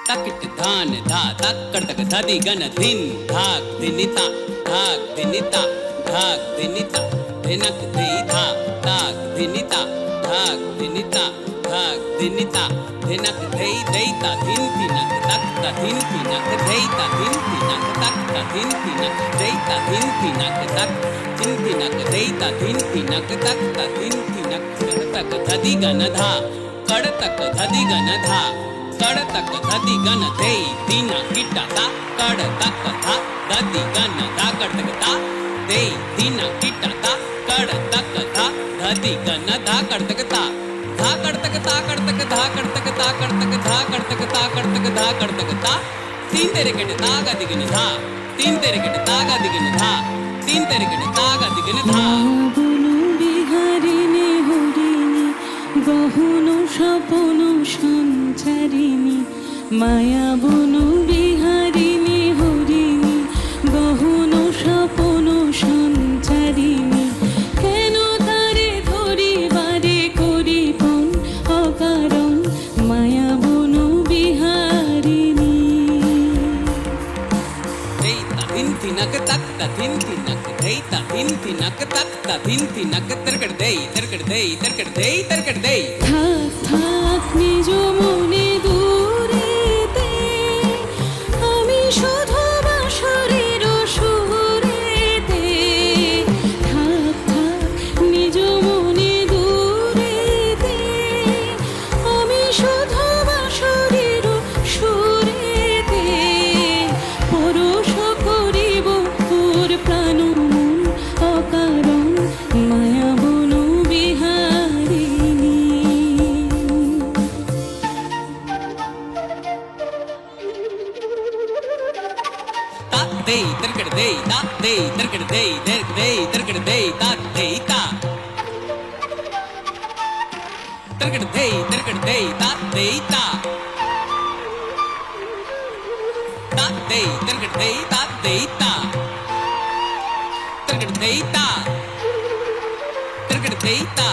तकिट धान धा तक्कड़ तक धदी गन धिन धाक धिनिता धाक धिनिता धाक धिनिता धिनक धि धा धाक धिनिता धाक धिनिता धाक धिनिता धिनक धै दैता धिन तिनक तक्ता धिन तिनक दैता धिन तिनक तक्ता धिन तिनक दैता धिन तिनक तक धिन तिनक दैता धिन तिनक तक्ता धिन तिनक तक धदी गन धा कड़ तक धदी गन धा कड़ तक धदी गन धै दीना किटा ता कड़ तक धा धदी गन धा कड़ तक ता धै दीना किटा ता कड़ तक धा धदी गन धा कड़ तक ता धा कड़ तक ता कड़ तक धा कड़ तक ता कड़ तक धा कड़ तक ता कड़ तक धा कड़ तक ता तीन तेरे कट तागा दिगन धा तीन तेरे कट तागा दिगन धा तीन तेरे कट तागा दिगन धा গহন স্বপন সঞ্চারিণী মায়া বনু বিহারিণী হরিণী গহন স্বপন সঞ্চারিণী কেন তারে ধরি বারে করি পণ অকারণ মায়া বনু বিহারিণী দেইতা ধিন তিনক তক্তা ধিন তিনক দেইতা ধিন তিনক তক্তা ধিন তিনক তরকড় দেই তরকড় দেই তরকড় দেই তরকড় দেই থাক থাক নিজ মনে দূরেতে আমি শুধু বাঁশরের সুরেতে থাক থাক নিজ মনে দূরেতে আমি শুধু বাঁশরের সুরেতে পরশ করিব তোর প্রাণ মন অকারণ মায়া বনু বিহারিণী ता देई तरकड़ देई ता देई तरकड़ देई तरकड़ देई ता देई ता तरकड़ देई ता देई ता ता देई तरकड़ देई ता देई ता तरकड़ देई ता तरकड़ देई ता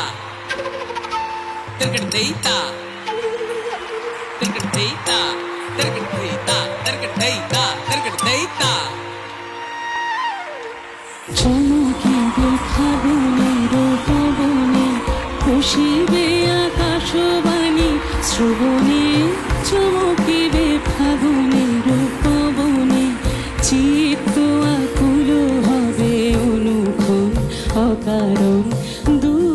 तरकड़ देई ता तरकड़ देई ता तरकड़ देई ता तरकड़ देई ता तरकड़ देई ता চমকিবে ফাগুনের পবনে খুশিবে আকাশবাণী শ্রবণে চমকিবে ফাগুনের পবনে চিত্ত আকুল হবে অনুক্ষণ অকারণ দূর